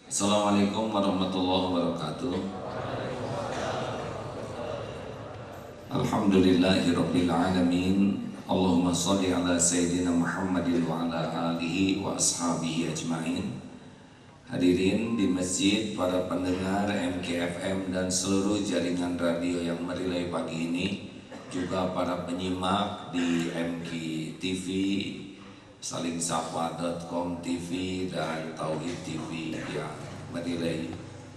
Assalamualaikum warahmatullahi wabarakatuh. Alhamdulillahirabbil alamin. Allahumma shalli ala sayyidina Muhammadin wa ala alihi wa ashabihi ajmain. Hadirin di masjid, para pendengar MKFM dan seluruh jaringan radio yang merilai pagi ini, juga para penyimak di MK TV, salingsapa.com TV dan Tauhid TV yang merilai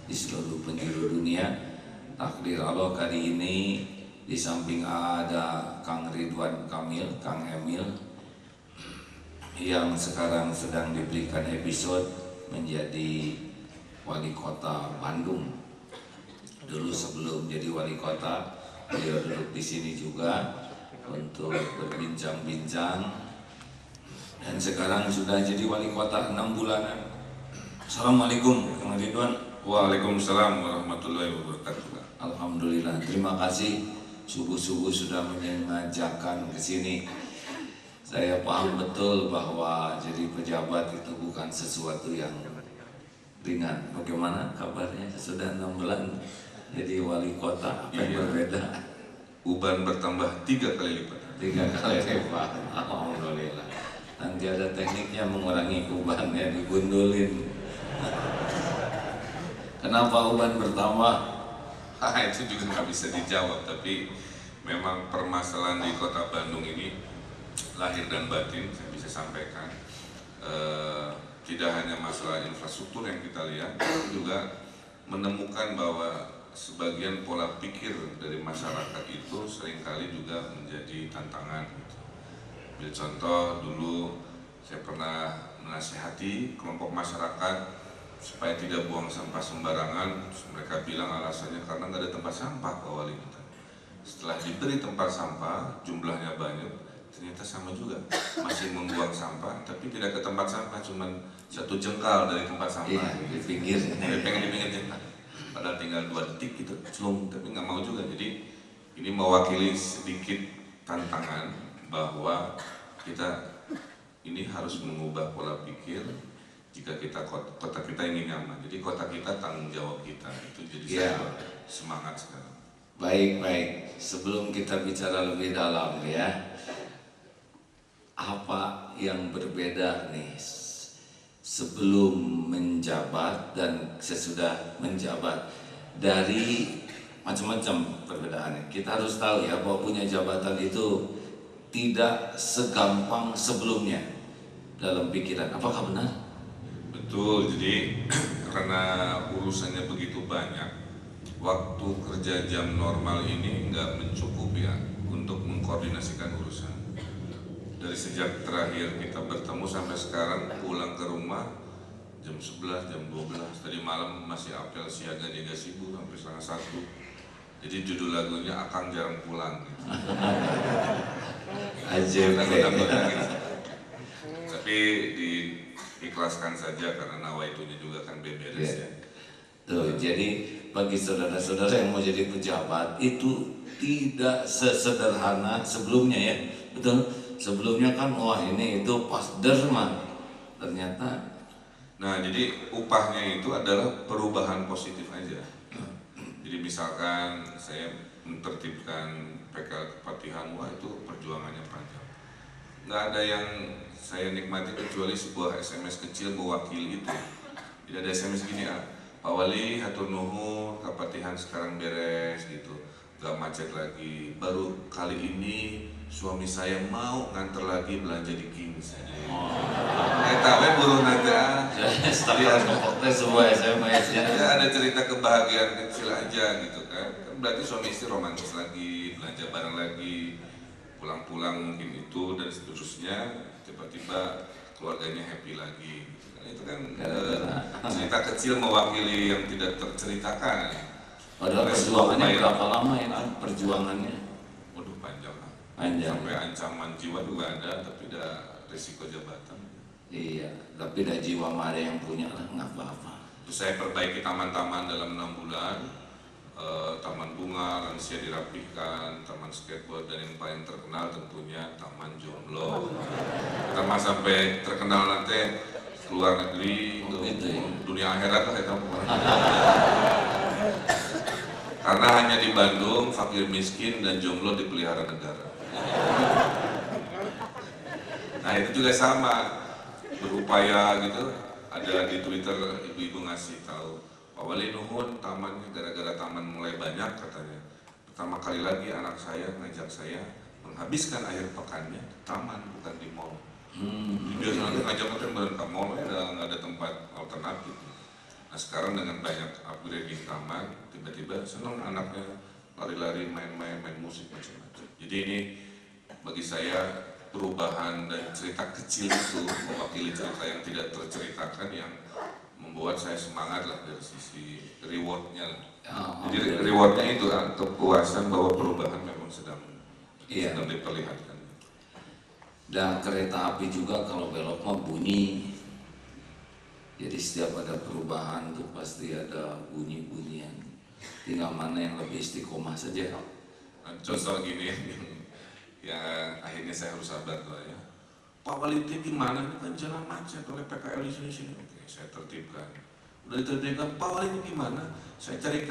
di seluruh penjuru dunia. Takdir Allah kali ini di samping ada Kang Ridwan Kamil, Kang Emil yang sekarang sedang diberikan episode menjadi wali kota Bandung. Dulu sebelum jadi wali kota, beliau duduk di sini juga untuk berbincang-bincang. Dan sekarang sudah jadi wali kota 6 bulanan. Assalamualaikum Kang Ridwan. Waalaikumsalam warahmatullahi wabarakatuh. Alhamdulillah, terima kasih subuh-subuh sudah mengajakkan ke sini. Saya paham betul bahwa jadi pejabat itu bukan sesuatu yang ringan. Bagaimana kabarnya? Sudah 6 bulan jadi wali kota, apa yang berbeda? Uban bertambah 3 kali lipat. 3 kali lipat. Alhamdulillah. Nanti ada tekniknya mengurangi ubannya, digundulin. Kenapa uban bertambah? Itu juga nggak bisa dijawab, tapi memang permasalahan di kota Bandung ini lahir dan batin, saya bisa sampaikan. Tidak hanya masalah infrastruktur yang kita lihat, juga menemukan bahwa sebagian pola pikir dari masyarakat itu seringkali juga menjadi tantangan. Ambil contoh, dulu saya pernah menasihati kelompok masyarakat supaya tidak buang sampah sembarangan. Mereka bilang alasannya karena nggak ada tempat sampah, Pak Wali. Setelah diberi tempat sampah, jumlahnya banyak, ternyata sama juga, masih membuang sampah, tapi tidak ke tempat sampah, cuma 1 jengkal dari tempat sampah. Iya, di pinggir. Pengen di pinggir, padahal tinggal 2 detik gitu, celung, tapi nggak mau juga. Jadi ini mewakili sedikit tantangan bahwa kita ini harus mengubah pola pikir jika kita kota kita ingin nyaman. Jadi kota kita tanggung jawab kita, itu jadi semangat sekarang. Baik. Sebelum kita bicara lebih dalam ya, apa yang berbeda nih sebelum menjabat dan sesudah menjabat? Dari macam-macam perbedaannya. Kita harus tahu ya bahwa punya jabatan itu tidak segampang sebelumnya dalam pikiran. Apakah benar? Betul, jadi karena urusannya begitu banyak, waktu kerja jam normal ini nggak mencukupi ya untuk mengkoordinasikan urusan. Dari sejak terakhir kita bertemu sampai sekarang, pulang ke rumah jam 11, jam 12, tadi malam masih apel siaga di Gasibu sampai setengah 1. Jadi judul lagunya Akang Jarang Pulang gitu. Ajaib. Tapi diikhlaskan saja karena nawaitunya juga kan beberes ya. Tuh, jadi bagi saudara-saudara yang mau jadi pejabat itu tidak sesederhana sebelumnya ya. Betul. Sebelumnya kan wah ini itu pas derma. Ternyata jadi upahnya itu adalah perubahan positif aja. Jadi misalkan saya menertibkan PKL Kepatihan, wah itu perjuangannya panjang. Nggak ada yang saya nikmati kecuali sebuah SMS kecil mewakili itu. Jadi ada SMS gini, Pak Wali, hatur nuhun, Kepatihan sekarang beres gitu, nggak macet lagi. Baru kali ini suami saya mau nganter lagi belanja di Kings. Tahu burung aja. sebuah SMS ya. Ada cerita kebahagiaan kecil aja gitu kan. Berarti suami istri romantis lagi, belanja bareng lagi, pulang-pulang mungkin itu dan seterusnya, tiba-tiba keluarganya happy lagi. Itu kan cerita kecil mewakili yang tidak terceritakan. Padahal perjuangannya berapa lama ya perjuangannya? Waduh panjang. Sampai ancaman jiwa juga ada, tapi ada risiko jabatan. Iya, tapi ada jiwa mah ada yang punya lah, nggak apa-apa. Terus saya perbaiki taman-taman dalam 6 bulan. Taman bunga, lansia dirapihkan, taman skateboard, dan yang paling terkenal tentunya taman jomblo. Kita mah sampai terkenal nanti keluar negeri, ke gitu ya? dunia akhirat lah itu. Karena hanya di Bandung fakir miskin dan jomblo dipelihara negara. Nah itu juga sama, berupaya gitu. Ada di Twitter ibu-ibu ngasih tahu, Pak Wali nuhun tamannya gara-gara taman mulai banyak katanya. Pertama kali lagi anak saya ngajak saya menghabiskan akhir pekannya di taman bukan di mall. Biasanya ngajak makan bareng ke mall ya nggak ada tempat alternatif. Nah sekarang dengan banyak upgrading taman, tiba-tiba senang anaknya lari-lari main-main musik macam-macam. Jadi ini bagi saya perubahan dan cerita kecil itu mewakili cerita yang tidak terceritakan yang membuat saya semangat lah dari sisi rewardnya. Jadi rewardnya itu kepuasan bahwa perubahan memang sedang diperlihatkan. Dan kereta api juga kalau belok mah bunyi. Jadi setiap ada perubahan tuh pasti ada bunyi-bunyian. Tinggal mana yang lebih istiqomah saja. Contoh gini yang akhirnya saya harus sabar tuh ya. Pak Wali itu gimana? Ini kan jalan macet oleh PKL di sini. Oke, saya tertibkan. Udah ditertibkan, Pak Wali ini gimana? Saya cari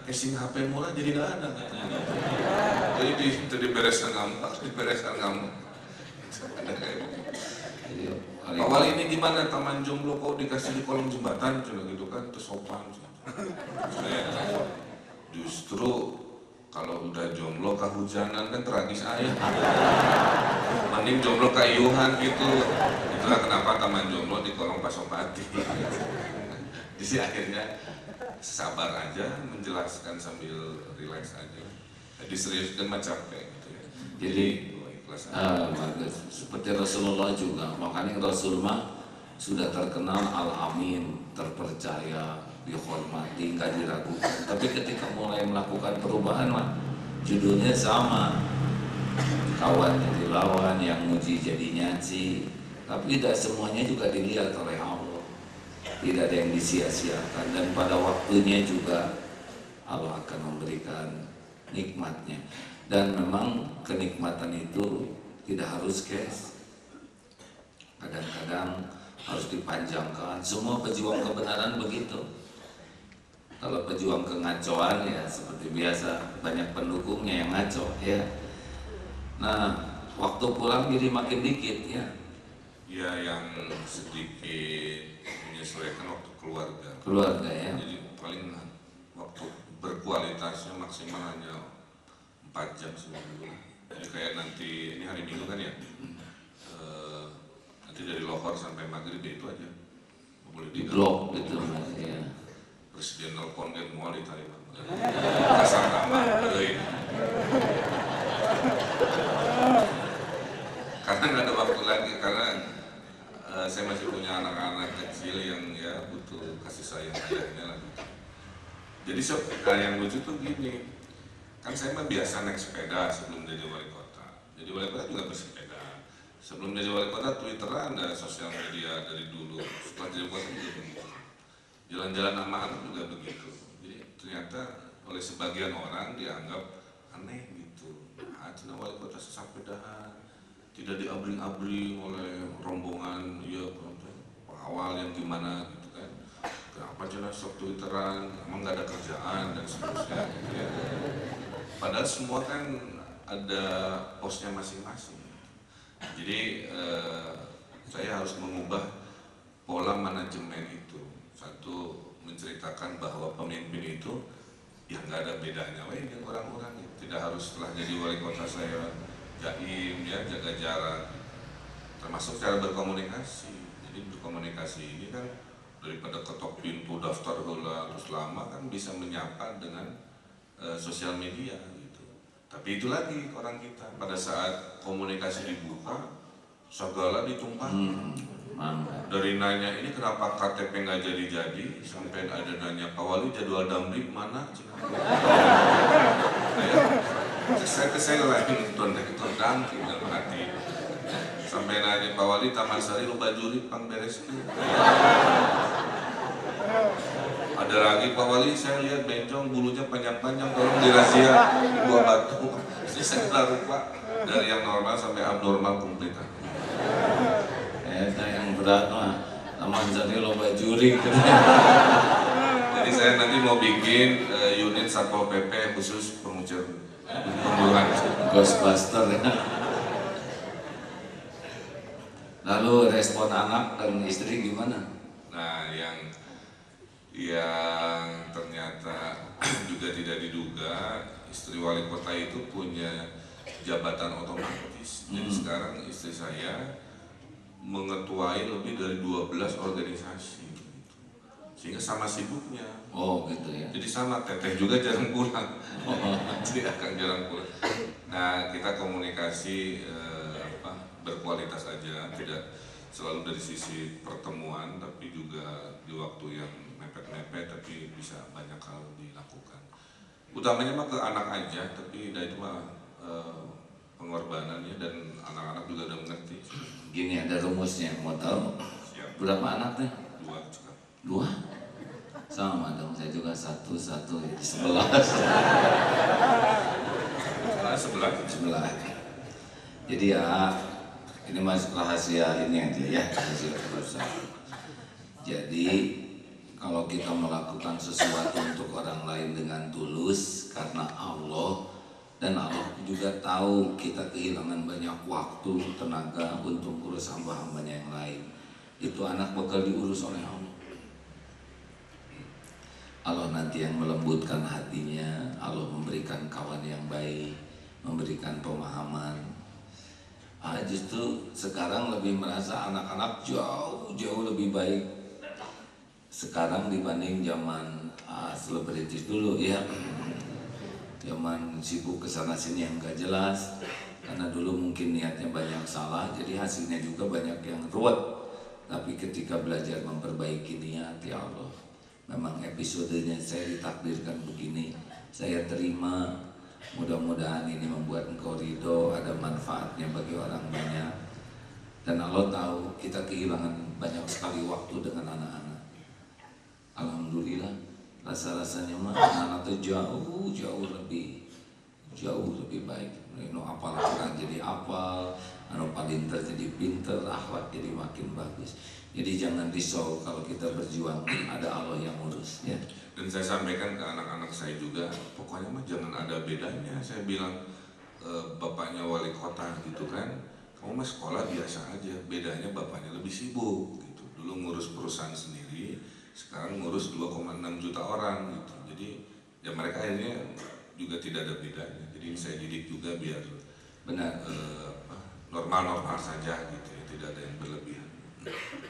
casing HP murah jadi nggak ada. Jadi itu dibereskan kamu. Pak Wali ini gimana? Taman jomblo kok dikasih di kolong jembatan, cuma gitu kan, itu sopan. Justru kalau udah jomblo kehujanan kan tragis ayah. Mending jomblo kayuhan gitu. Itulah kenapa taman jomblo di kolong Pasopati. Jadi akhirnya sabar aja, menjelaskan sambil relax aja. Jadi serius dan capek gitu ya. Jadi seperti Rasulullah juga, makanya Rasul mah sudah terkenal al-amin, terpercaya, dihormati, nggak diragukan. Tapi ketika mulai melakukan perubahan mah judulnya sama, kawan jadi lawan, yang muji jadi nyaci. Tapi tidak semuanya juga dilihat oleh Allah, tidak ada yang disia-siakan, dan pada waktunya juga Allah akan memberikan nikmatnya. Dan memang kenikmatan itu tidak harus cash, kadang-kadang harus dipanjangkan. Semua pejuang kebenaran begitu. Kalau pejuang kengacoan ya seperti biasa, banyak pendukungnya yang ngaco ya. Nah waktu pulang jadi makin dikit ya. Ya yang sedikit menyesuaikan waktu keluarga ya. Jadi paling waktu berkualitasnya maksimal hanya 4 jam seminggu. Jadi kayak nanti ini hari Minggu kan ya, nanti dari lohor sampai maghrib itu aja boleh di blok gitu ya. Presiden nelfon kan mau ditarik kasar tambah karena nggak ada waktu lagi, karena saya masih punya anak-anak kecil yang ya butuh kasih sayang ayahnya lah gitu. Jadi yang lucu tuh gini, kan saya mah biasa naik sepeda sebelum jadi wali kota. Jadi wali kota juga bersepeda. Sebelum jadi wali kota Twitteran ada sosial media dari dulu. Setelah jadi wali kota juga begitu. Jalan-jalan sama anak juga begitu. Jadi ternyata oleh sebagian orang dianggap aneh gitu. Cina wali kota sesapedahan, tidak diabring-abring oleh rombongan awal yang gimana gitu kan. Kenapa Cina sok Twitteran? Emang nggak ada kerjaan dan seterusnya gitu ya. Padahal semua kan ada posnya masing-masing. Jadi saya harus mengubah pola manajemen itu. Satu, menceritakan bahwa pemimpin itu ya nggak ada bedanya dengan orang-orang. Tidak harus setelah jadi wali kota saya jaim ya, jaga jarak. Termasuk cara berkomunikasi. Jadi berkomunikasi ini kan daripada ketok pintu daftar gula terus lama, kan bisa menyapa dengan sosial media gitu. Tapi itu lagi orang kita, pada saat komunikasi dibuka segala ditumpahkan. Dari nanya ini kenapa KTP nggak jadi-jadi, sampai ada nanya Pak Wali jadwal damri mana? Saya lagi nonton damri dalam hati. Sampai nanya Pak Wali Taman Sari lo bajuri pang beres itu. Ada lagi Pak Wali, saya lihat bencong bulunya panjang-panjang, tolong dirazia gua batu. Jadi saya lupa dari yang normal sampai abnormal komplit. Yang berat mah aman jadi loba juri. Jadi saya nanti mau bikin unit Satpol PP khusus pemburuan. Ghostbuster ya. Lalu respon anak dan istri gimana? Nah, yang ternyata juga tidak diduga, istri wali kota itu punya jabatan otomatis. Jadi sekarang istri saya mengetuai lebih dari 12 organisasi. Sehingga sama sibuknya. Oh gitu ya. Jadi sama, teteh juga jarang pulang. Jadi akan jarang pulang. Nah, kita komunikasi berkualitas aja, tidak selalu dari sisi pertemuan, tapi juga di waktu yang mepet-mepet, tapi bisa banyak hal dilakukan. Utamanya mah ke anak aja, tapi itu mah pengorbanannya dan anak-anak juga udah mengerti. Gini ada rumusnya, mau tahu? Siap. Berapa anaknya? 2 juga. 2? Sama dong, saya juga 1, 11. 11. Jadi ya, ini masuk rahasia ini aja ya, rahasia perusahaan. Jadi kalau kita melakukan sesuatu untuk orang lain dengan tulus karena Allah, dan Allah juga tahu kita kehilangan banyak waktu, tenaga untuk urus hamba-hambanya yang lain, itu anak bakal diurus oleh Allah. Allah nanti yang melembutkan hatinya, Allah memberikan kawan yang baik, memberikan pemahaman. Justru sekarang lebih merasa anak-anak jauh lebih baik sekarang dibanding zaman selebritis dulu ya. Zaman sibuk kesana sini yang gak jelas, karena dulu mungkin niatnya banyak salah, jadi hasilnya juga banyak yang ruwet. Tapi ketika belajar memperbaiki niat, ya Allah, memang episodenya saya ditakdirkan begini, saya terima. Mudah-mudahan ini membuat engkau ridho, ada manfaatnya bagi orang banyak. Dan Allah tahu kita kehilangan banyak sekali waktu dengan anak-anak. Alhamdulillah, rasa-rasanya mah anak-anak itu jauh lebih baik. Anu apal Quran jadi apal, anu pinter jadi pinter, akhlak jadi makin bagus. Jadi jangan risau kalau kita berjuang, ada Allah yang ngurus ya. Dan saya sampaikan ke anak-anak saya juga, pokoknya mah jangan ada bedanya. Saya bilang bapaknya wali kota gitu kan, kamu mah sekolah biasa aja, bedanya bapaknya lebih sibuk gitu. Dulu ngurus perusahaan sendiri, sekarang ngurus 2,6 juta orang gitu. Jadi ya mereka akhirnya juga tidak ada bedanya. Jadi saya didik juga biar Benar. Normal-normal saja gitu ya, tidak ada yang berlebihan.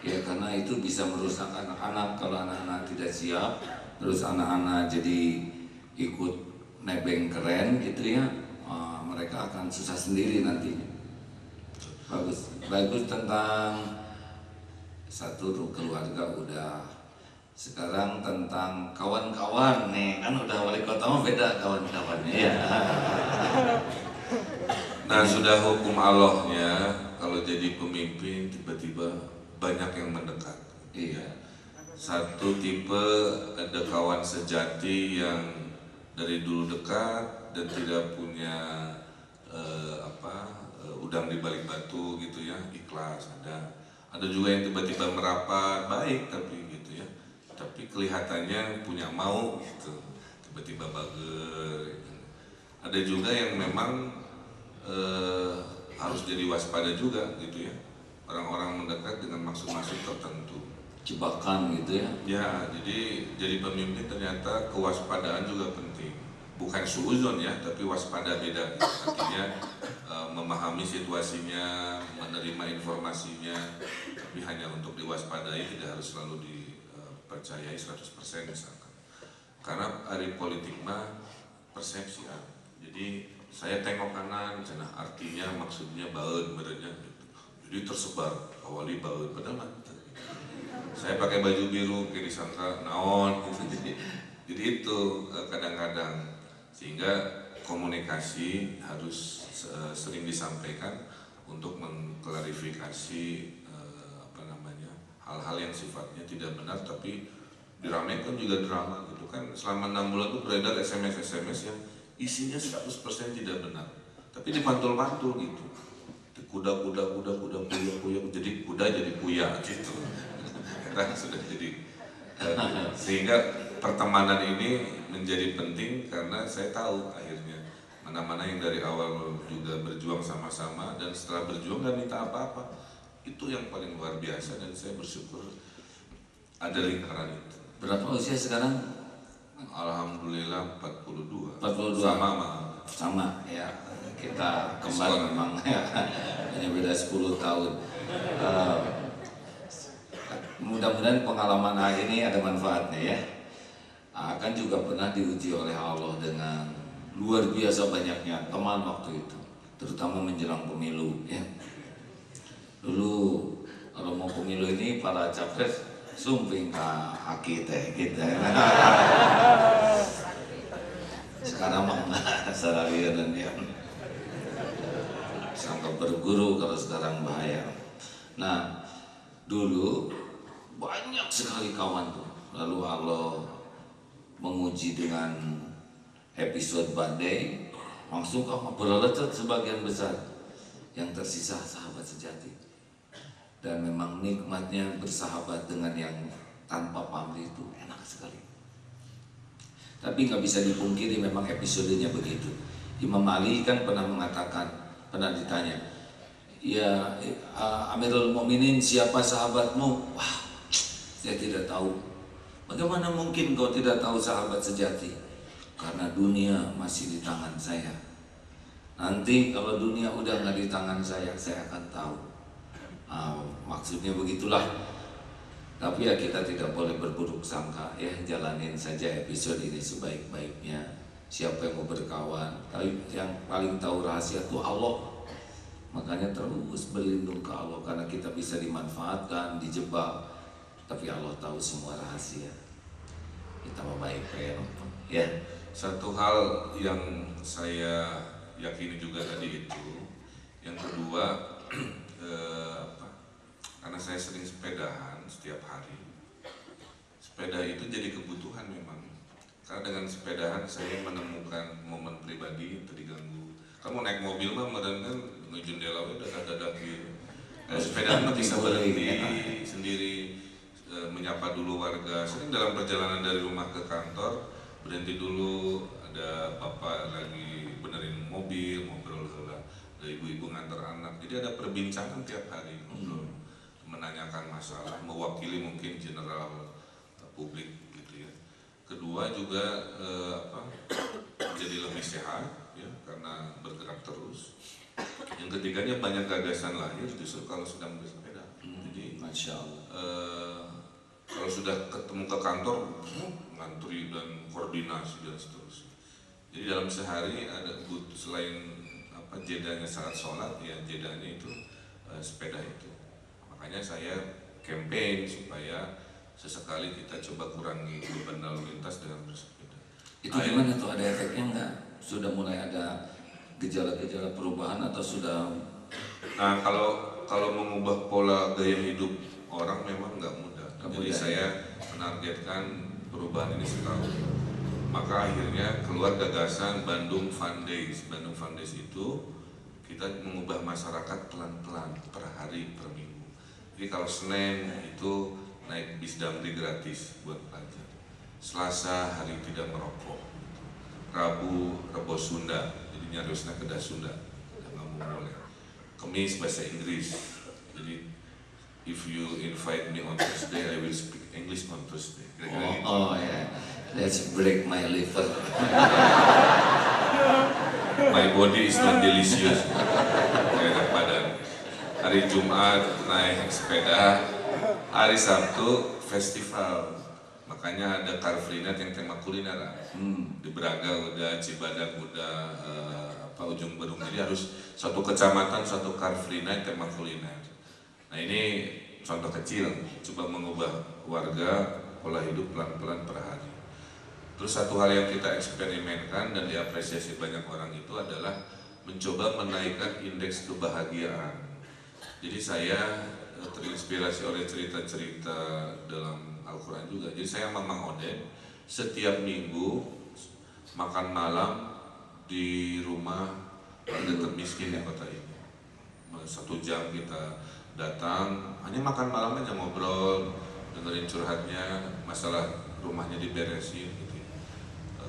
Ya karena itu bisa merusak anak-anak kalau anak-anak tidak siap, terus anak-anak jadi ikut nebeng keren gitu ya, mereka akan susah sendiri nantinya. Bagus tentang satu keluarga udah. Sekarang tentang kawan-kawan nih, kan udah wali kota mah beda kawan-kawannya ya. Nah sudah hukum Allahnya, kalau jadi pemimpin tiba-tiba banyak yang mendekat. Iya. Satu tipe ada kawan sejati yang dari dulu dekat dan tidak punya udang di balik batu gitu ya, ikhlas. Ada juga yang tiba-tiba merapat baik tapi gitu ya, tapi kelihatannya punya mau gitu, tiba-tiba bager. Ada juga yang memang harus jadi waspada juga gitu ya, orang-orang mendekat dengan maksud-maksud tertentu, Jebakan gitu ya. ya. Jadi pemimpin ternyata kewaspadaan juga penting, bukan suuzon ya, tapi waspada beda gitu. Artinya memahami situasinya, menerima informasinya, tapi hanya untuk diwaspadai, tidak harus selalu dipercayai 100% misalkan, karena hari politik mah persepsi ya. Jadi saya tengok kanan, cenah artinya maksudnya baeud merenya gitu. Jadi tersebar awali baeud padahal mah saya pakai baju biru kiri sangka naon gitu. Jadi itu kadang-kadang, sehingga komunikasi harus sering disampaikan untuk mengklarifikasi hal-hal yang sifatnya tidak benar tapi diramaikan juga drama gitu kan. Selama 6 bulan itu beredar SMS yang isinya 100% tidak benar, tapi dipantul-pantul gitu. Kuda, jadi kuda jadi kuya gitu. kan sudah jadi sehingga pertemanan ini menjadi penting karena saya tahu akhirnya mana-mana yang dari awal juga berjuang sama-sama dan setelah berjuang gak minta apa-apa, itu yang paling luar biasa dan saya bersyukur ada lingkaran itu. Berapa usia sekarang? Alhamdulillah 42. 42. Sama ya, kita kembar memang ya, hanya beda 10 tahun. Mudah-mudahan pengalaman ini ada manfaatnya ya. Akan juga pernah diuji oleh Allah dengan luar biasa banyaknya teman waktu itu, terutama menjelang pemilu ya. Dulu kalau mau pemilu ini para capres sumping ke haki teh gitu. Sekarang mah saralian ya. Sangka berguru kalau sekarang bahaya. Nah, dulu banyak sekali kawan tuh. Lalu Allah menguji dengan episode badai, langsung kau berlecat sebagian besar. Yang tersisa sahabat sejati. Dan memang nikmatnya bersahabat dengan yang tanpa pamrih itu enak sekali. Tapi nggak bisa dipungkiri memang episodenya begitu. Imam Ali kan pernah mengatakan, pernah ditanya, ya Amirul Mukminin siapa sahabatmu? Wah, saya tidak tahu. Bagaimana mungkin kau tidak tahu sahabat sejati? Karena dunia masih di tangan saya. Nanti kalau dunia udah nggak di tangan saya akan tahu. Maksudnya begitulah. Tapi ya kita tidak boleh berburuk sangka ya, jalanin saja episode ini sebaik-baiknya. Siapa yang mau berkawan, tapi yang paling tahu rahasia itu Allah. Makanya terus berlindung ke Allah karena kita bisa dimanfaatkan, dijebak. Tapi Allah tahu semua rahasia. Kita mau baik ya. Satu hal yang saya yakini juga tadi itu, yang kedua karena saya sering sepedahan setiap hari. Sepeda itu jadi kebutuhan memang. Karena dengan sepedahan saya menemukan momen pribadi terganggu. Kamu naik mobil mah meren kan jendela udah dadak gitu. Sepeda mah bisa berhenti sendiri. Menyapa dulu warga. Sering dalam perjalanan dari rumah ke kantor berhenti dulu, ada bapak lagi benerin mobil, ngobrol lah, ada ibu-ibu nganter anak. Jadi ada perbincangan tiap hari ngobrol, menanyakan masalah, mewakili mungkin general publik gitu ya. Kedua juga jadi lebih sehat ya karena bergerak terus. Yang ketiganya banyak gagasan lahir justru kalau sedang bersepeda. Jadi Masya Allah. Kalau sudah ketemu ke kantor, ngantri dan koordinasi dan seterusnya. Jadi dalam sehari ada selain jedanya saat sholat, ya jedanya itu sepeda itu. Makanya saya campaign supaya sesekali kita coba kurangi beban lalu lintas dengan bersepeda. Itu gimana tuh, ada efeknya nggak? Sudah mulai ada gejala-gejala perubahan atau sudah? Nah kalau mengubah pola gaya hidup orang memang nggak mudah. Jadi saya menargetkan perubahan ini setahun. Maka akhirnya keluar gagasan Bandung Fun Days. Bandung Fun Days itu kita mengubah masyarakat pelan-pelan per hari per minggu. Jadi kalau Senin itu naik bis damri gratis buat pelajar. Selasa hari tidak merokok. Rabu rebo Sunda. Jadi nyarusnya kedah Sunda. Nggak boleh. Kamis bahasa Inggris. Jadi if you invite me on Thursday, I will speak English on Thursday. Oh ya, let's break my liver. My body is not delicious. Enak badan. Hari Jumat naik sepeda. Hari Sabtu festival. Makanya ada Car Free Night yang tema kuliner. Di Braga udah, Cibadak udah, Ujung Berung. Jadi harus satu kecamatan satu Car Free Night tema kuliner. Nah ini contoh kecil, coba mengubah warga pola hidup pelan-pelan per hari. Terus satu hal yang kita eksperimenkan dan diapresiasi banyak orang itu adalah mencoba menaikkan indeks kebahagiaan. Jadi saya terinspirasi oleh cerita-cerita dalam Al-Quran juga. Jadi saya sama Mang Oden setiap minggu makan malam di rumah warga termiskin di kota ini. 1 jam kita datang, hanya makan malam aja ngobrol, dengerin curhatnya, masalah rumahnya diberesin gitu.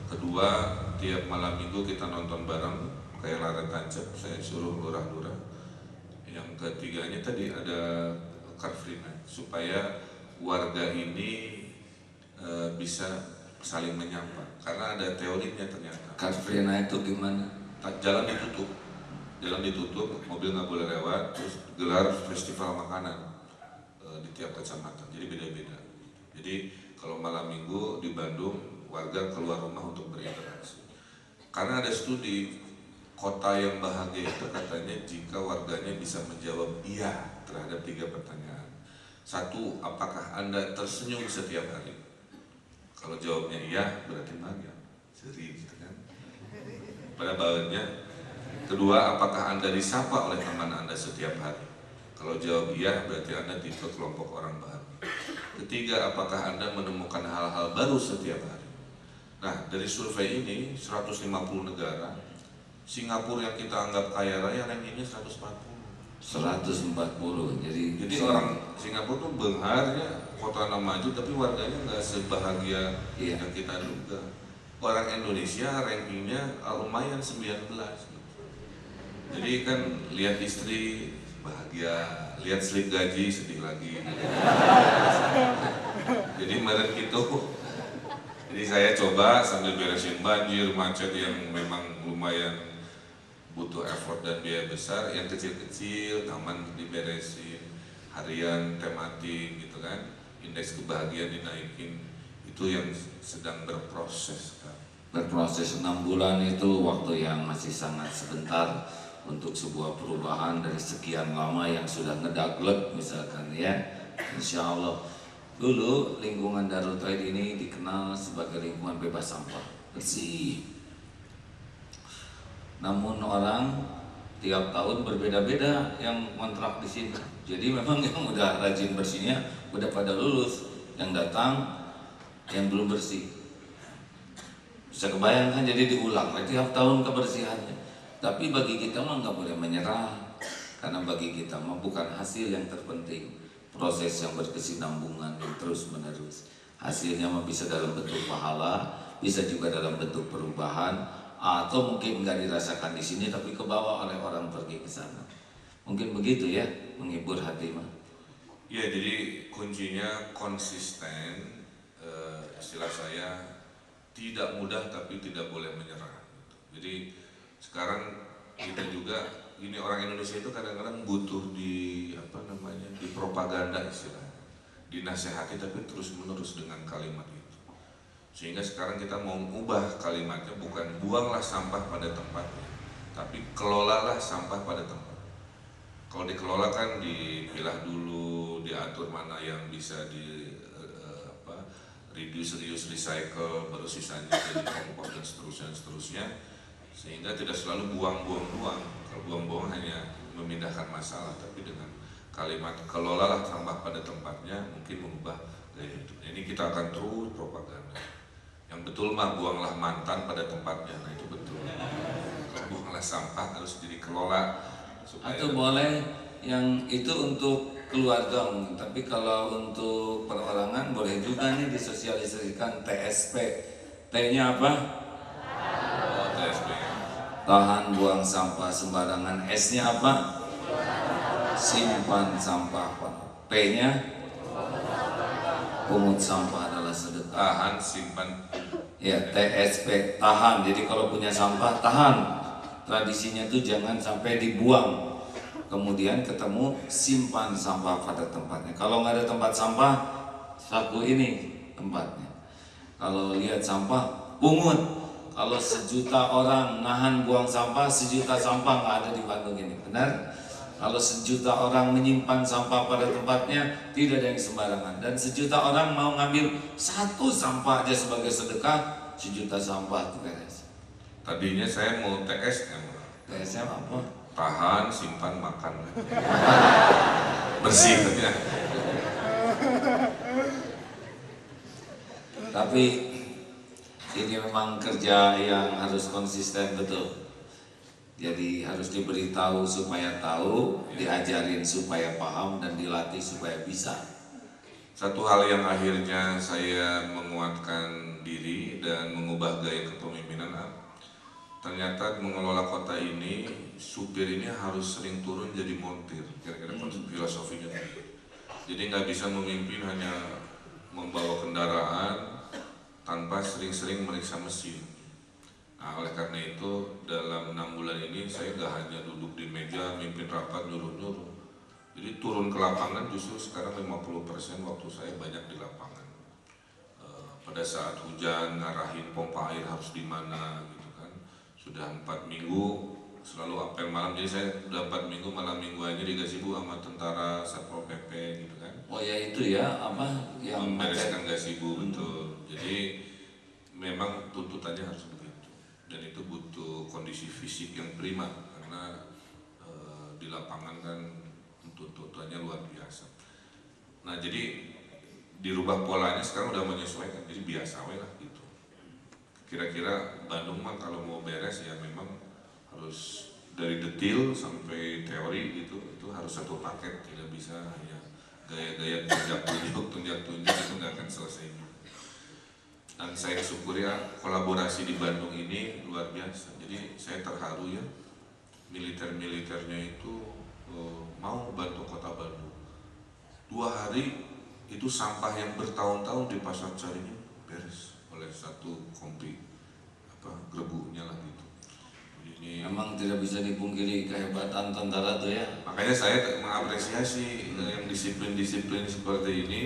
Kedua, tiap malam minggu kita nonton bareng kayak Lara Tancap, saya suruh lurah-lurah. Yang ketiganya tadi ada Car Free Night, supaya warga ini bisa saling menyapa, karena ada teorinya ternyata. Car Free Night itu gimana? Jalan ditutup, mobil nggak boleh lewat, terus gelar festival makanan di tiap kecamatan, jadi beda-beda. Jadi kalau malam minggu di Bandung, warga keluar rumah untuk berinteraksi. Karena ada studi, kota yang bahagia itu katanya jika warganya bisa menjawab iya terhadap 3 pertanyaan. 1, apakah Anda tersenyum setiap hari? Kalau jawabnya iya, berarti bahagia, seri gitu kan. Pada bawahnya. Kedua, apakah Anda disapa oleh teman Anda setiap hari? Kalau jawab iya, berarti Anda tipe kelompok orang bahagia. Ketiga, apakah Anda menemukan hal-hal baru setiap hari? Nah, dari survei ini 150 negara, Singapura yang kita anggap kaya raya rankingnya 140. Jadi orang Singapura tuh benghar kota maju tapi warganya nggak sebahagia yang kita duga. Orang Indonesia rankingnya lumayan 19. Jadi kan lihat istri bahagia, lihat slip gaji sedih lagi. Jadi merek itu. Jadi saya coba sambil beresin banjir, macet yang memang lumayan butuh effort dan biaya besar, yang kecil-kecil, taman diberesin, harian tematik gitu kan, indeks kebahagiaan dinaikin, itu yang sedang berproses kan. Berproses 6 bulan itu waktu yang masih sangat sebentar untuk sebuah perubahan dari sekian lama yang sudah ngedaglek misalkan ya. Insya Allah. Dulu lingkungan Darul Trade ini dikenal sebagai lingkungan bebas sampah, bersih. Namun orang tiap tahun berbeda-beda yang kontrak di sini. Jadi memang yang udah rajin bersihnya udah pada lulus, yang datang yang belum bersih. Bisa kebayangkan, jadi diulang lagi tiap tahun kebersihannya. Tapi bagi kita mah nggak boleh menyerah, karena bagi kita mah bukan hasil yang terpenting, proses yang berkesinambungan yang terus menerus. Hasilnya mah bisa dalam bentuk pahala, bisa juga dalam bentuk perubahan, atau mungkin nggak dirasakan di sini tapi kebawa oleh orang pergi ke sana. Mungkin begitu ya, menghibur hati mah. Ya, jadi kuncinya konsisten. Istilah saya tidak mudah tapi tidak boleh menyerah. Jadi sekarang kita juga, ini orang Indonesia itu kadang-kadang butuh di propaganda istilahnya, dinasehati tapi terus-menerus dengan kalimat itu. Sehingga sekarang kita mau ubah kalimatnya, bukan buanglah sampah pada tempatnya, tapi kelolalah sampah pada tempat. Kalau dikelola kan dipilah dulu, diatur mana yang bisa reduce, recycle, baru sisanya jadi kompos dan seterusnya, sehingga tidak selalu buang-buang. Kalau buang-buang hanya memindahkan masalah, tapi dengan kalimat kelolalah sampah pada tempatnya mungkin mengubah gaya hidup. Ini kita akan terus propaganda. Yang betul mah buanglah mantan pada tempatnya, nah itu betul. Buanglah sampah harus dikelola. Atau boleh yang itu untuk keluarga, tapi kalau untuk perorangan boleh juga nih disosialisasikan TSP. T-nya apa? TSP. Tahan buang sampah sembarangan. S-nya apa? Simpan sampah. P-nya pungut sampah adalah sedekah. Tahan, simpan. Ya, TSP, tahan. Jadi kalau punya sampah tahan. Tradisinya tuh jangan sampai dibuang. Kemudian ketemu simpan sampah pada tempatnya. Kalau nggak ada tempat sampah, saku ini tempatnya. Kalau lihat sampah, pungut. Kalau 1.000.000 orang nahan buang sampah, 1.000.000 sampah nggak ada di Bandung ini, benar? Kalau 1.000.000 orang menyimpan sampah pada tempatnya, tidak ada yang sembarangan. Dan 1.000.000 orang mau ngambil 1 sampah aja sebagai sedekah, 1.000.000 sampah itu beres. Tadinya saya mau TSM. TSM apa? Tahan, simpan, makan. Bersih ya. Tapi ini memang kerja yang harus konsisten betul. Jadi harus diberitahu supaya tahu, diajarin supaya paham, dan dilatih supaya bisa. Satu hal yang akhirnya saya menguatkan diri dan mengubah gaya kepemimpinan, ternyata mengelola kota ini, supir ini harus sering turun jadi montir, kira-kira konsep filosofinya. Jadi nggak bisa memimpin hanya membawa kendaraan tanpa sering-sering meriksa mesin. Nah, oleh karena itu dalam 6 bulan ini saya nggak hanya duduk di meja mimpin rapat nyuruh-nyuruh. Jadi turun ke lapangan justru sekarang 50% waktu saya banyak di lapangan. Pada saat hujan ngarahin pompa air harus di mana gitu kan. Sudah 4 minggu selalu apel malam, jadi saya udah 4 minggu malam mingguannya digasibu sama tentara Satpol PP gitu kan. Oh ya itu ya apa yang membereskan gasibu, betul. Jadi memang tuntutannya harus begitu dan itu butuh kondisi fisik yang prima karena di lapangan kan tuntutannya luar biasa. Nah jadi dirubah polanya sekarang udah menyesuaikan, jadi biasa lah gitu. Kira-kira Bandung mah kalau mau beres ya memang harus dari detil sampai teori gitu, itu harus satu paket, tidak bisa hanya gaya-gaya tunjuk-tunjuk itu nggak akan selesai. Dan saya syukur ya kolaborasi di Bandung ini luar biasa. Jadi saya terharu ya, militer-militernya itu mau bantu kota Bandung. 2 hari itu sampah yang bertahun-tahun di pasar Caringin beres oleh satu kompi gerbuknya lah gitu. Ini memang tidak bisa dipungkiri kehebatan tentara tuh ya. makanya saya mengapresiasi yang disiplin-disiplin seperti ini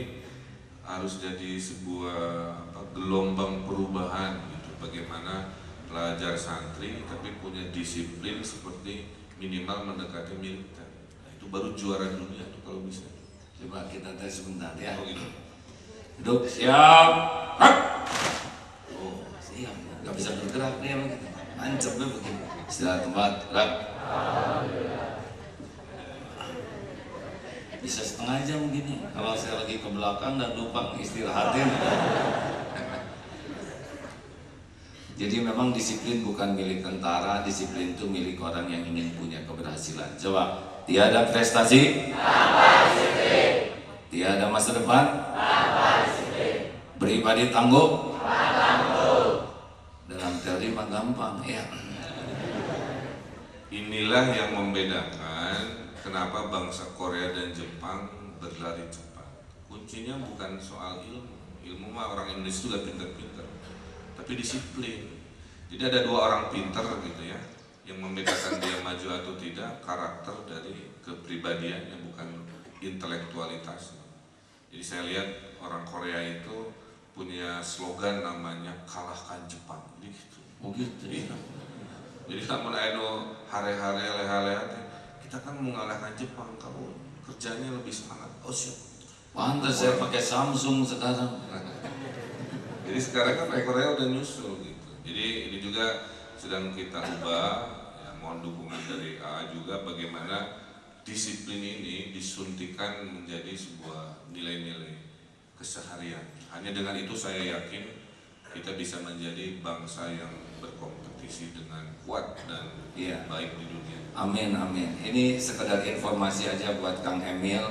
harus jadi sebuah gelombang perubahan gitu. Bagaimana pelajar santri tapi punya disiplin seperti minimal mendekati militer. Nah, itu baru juara dunia tuh kalau bisa. Coba kita tes sebentar ya. Oh gitu. Duduk siap. Oh siap, nggak bisa bergerak nih emang gitu. Mancapnya begini. Istirahat tempat, gerak. Bisa setengah jam begini. Kalau saya lagi ke belakang dan lupa istirahatin. Jadi memang disiplin bukan milik tentara, disiplin itu milik orang yang ingin punya keberhasilan. Coba, tiada prestasi tanpa disiplin, tiada masa depan tanpa disiplin, pribadi tangguh dalam teori mah gampang ya. Inilah yang membedakan kenapa bangsa Korea dan Jepang berlari cepat. Kuncinya bukan soal ilmu. Ilmu mah orang Indonesia juga pintar-pintar, tapi disiplin. Jadi ada 2 orang pintar gitu ya, yang membedakan dia maju atau tidak karakter dari kepribadiannya, bukan intelektualitasnya. Jadi saya lihat orang Korea itu punya slogan namanya kalahkan Jepang gitu. Oh gitu ya. Jadi namun anu hare-hare leha-leha kita kan mengalahkan Jepang, kamu kerjanya lebih semangat. Oh siap. Pantas saya pakai Samsung sekarang. Jadi sekarang kan Korea udah nyusul gitu. Jadi ini juga sedang kita ubah, ya, mohon dukungan dari AA juga bagaimana disiplin ini disuntikan menjadi sebuah nilai-nilai keseharian. Hanya dengan itu saya yakin kita bisa menjadi bangsa yang berkompetisi dengan kuat dan baik di dunia. Amin, amin. Ini sekedar informasi aja buat Kang Emil.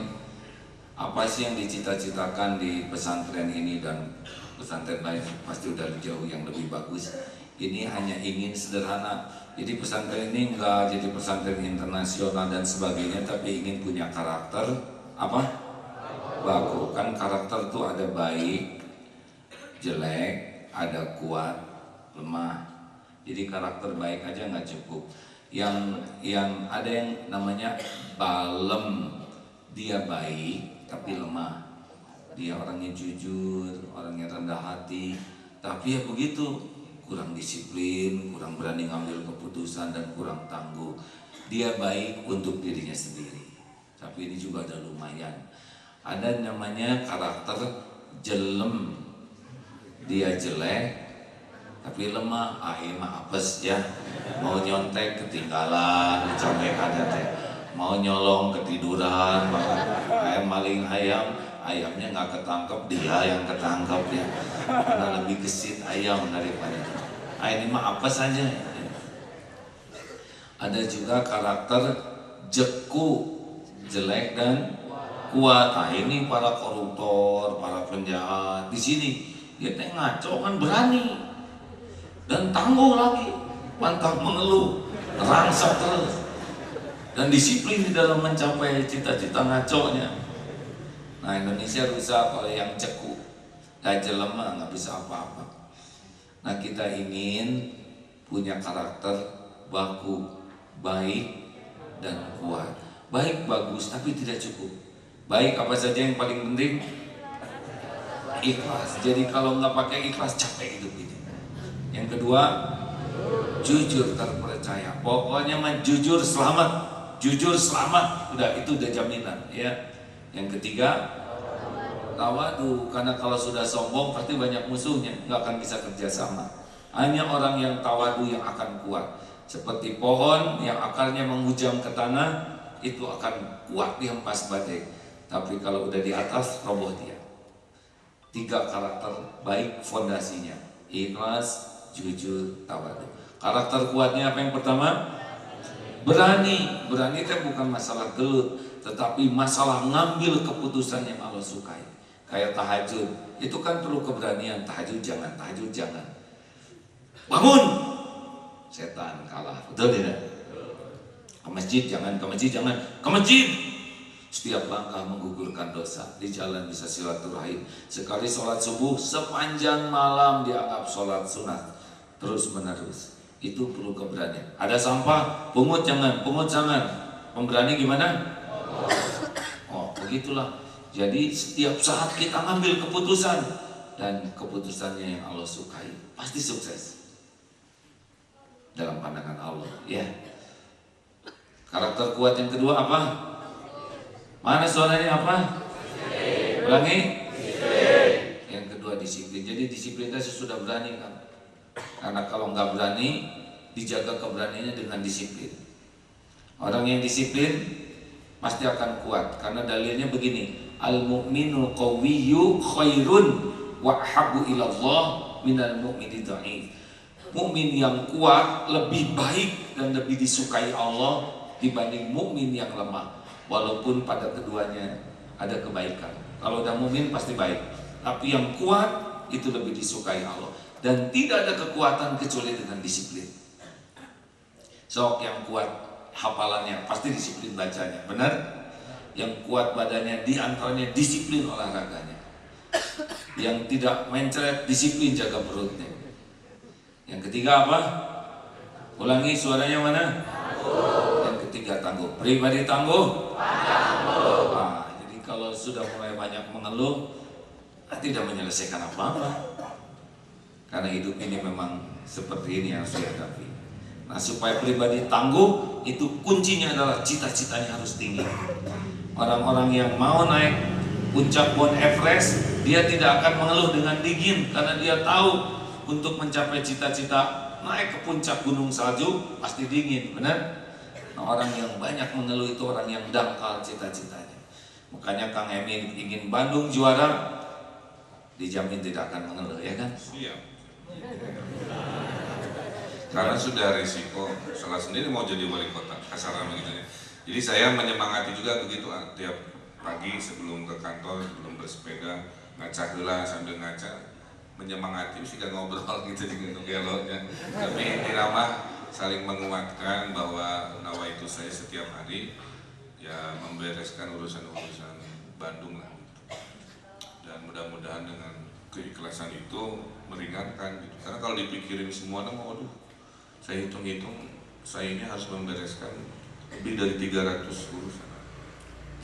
Apa sih yang dicita-citakan di pesantren ini dan pesantren lain pasti udah jauh yang lebih bagus. Ini hanya ingin sederhana. Jadi pesantren ini enggak jadi pesantren internasional dan sebagainya, tapi ingin punya karakter apa? Bagus. Kan karakter tuh ada baik, jelek, ada kuat, lemah. Jadi karakter baik aja nggak cukup. Yang ada yang namanya balem, dia baik tapi lemah. Dia orangnya jujur, orangnya rendah hati, tapi ya begitu, kurang disiplin, kurang berani ngambil keputusan dan kurang tangguh. Dia baik untuk dirinya sendiri, tapi ini juga ada lumayan. Ada namanya karakter jelem, dia jelek tapi lemah, mah apes ya. Mau nyontek ketinggalan, dicomekannya teh. Mau nyolong ketiduran, maling ayamnya nggak ketangkep, dia yang ketangkep ya. Karena lebih gesit ayam daripada ini mah apa saja. Ada juga karakter jeku, jelek dan kuat. Nah ini para koruptor, para penjahat di sini dia teh ngaco kan berani dan tangguh lagi, pantang mengeluh, rangsek terus dan disiplin di dalam mencapai cita-cita ngaconya. Nah Indonesia rusak oleh yang ceku, gajah lemah nggak bisa apa-apa. Nah kita ingin punya karakter baku, baik dan kuat. Baik bagus tapi tidak cukup. Baik apa saja yang paling penting? Ikhlas. Jadi kalau nggak pakai ikhlas capek hidup ini. Yang kedua, jujur terpercaya. Pokoknya mah jujur selamat, jujur selamat. Itu udah jaminan ya. Yang ketiga, tawadu. Karena kalau sudah sombong pasti banyak musuhnya, nggak akan bisa kerjasama. Hanya orang yang tawadu yang akan kuat. Seperti pohon yang akarnya menghujam ke tanah, itu akan kuat dihempas badai. Tapi kalau udah di atas, roboh dia. 3 karakter baik fondasinya: ikhlas, jujur, tawadu. Karakter kuatnya apa yang pertama? Berani. Berani itu bukan masalah gelut, tetapi masalah ngambil keputusan yang Allah sukai. Kayak tahajud, itu kan perlu keberanian. Tahajud jangan, tahajud jangan. Bangun, setan kalah, betul tidak? Ke masjid jangan, ke masjid jangan, ke masjid. Setiap langkah menggugurkan dosa. Di jalan bisa silaturahim. Sekali sholat subuh sepanjang malam dianggap sholat sunat. Terus menerus. Itu perlu keberanian. Ada sampah, pungut jangan, pungut jangan. Pemberani gimana? Oh begitulah. Jadi setiap saat kita ngambil keputusan, dan keputusannya yang Allah sukai pasti sukses dalam pandangan Allah ya. Karakter kuat yang kedua apa? Mana suaranya apa? Ulangi. Yang kedua disiplin. Jadi disiplin itu sudah berani kan? Karena kalau nggak berani, dijaga keberaniannya dengan disiplin. Orang yang disiplin pasti akan kuat. Karena dalilnya begini: al-mu'minu qawiyyu khairun wa habbu ilallah minal mu'mini dha'if. Mukmin yang kuat lebih baik dan lebih disukai Allah dibanding mukmin yang lemah. Walaupun pada keduanya ada kebaikan. Kalau udah mukmin pasti baik, tapi yang kuat itu lebih disukai Allah. Dan tidak ada kekuatan kecuali dengan disiplin. Sok yang kuat hafalannya pasti disiplin bacanya, benar? Yang kuat badannya diantaranya disiplin olahraganya. Yang tidak mencret disiplin jaga perutnya. Yang ketiga apa? Ulangi suaranya mana? Yang ketiga tangguh. Pribadi tangguh. Nah, jadi kalau sudah mulai banyak mengeluh, tidak menyelesaikan apa-apa. Karena hidup ini memang seperti ini yang harus dihadapi. Nah, supaya pribadi tangguh, itu kuncinya adalah cita-citanya harus tinggi. Orang-orang yang mau naik puncak Mount Everest, dia tidak akan mengeluh dengan dingin, karena dia tahu untuk mencapai cita-cita naik ke puncak gunung salju pasti dingin, benar? Nah, orang yang banyak mengeluh itu orang yang dangkal cita-citanya. Makanya Kang Emin ingin Bandung juara, dijamin tidak akan mengeluh, ya kan? Iya. Karena sudah resiko, salah sendiri mau jadi wali kota, kasaran begitu ya. Jadi saya menyemangati juga begitu tiap pagi sebelum ke kantor, sebelum bersepeda, ngaca heula sambil ngaca, menyemangati sih gak ngobrol gitu untuk gelotnya. Tapi intinya saling menguatkan bahwa nawa itu saya setiap hari ya membereskan urusan-urusan Bandung lah gitu. Dan mudah-mudahan dengan keikhlasan itu meringankan gitu. Karena kalau dipikirin semua nama, waduh, saya hitung-hitung saya ini harus membereskan lebih dari 300 urusan.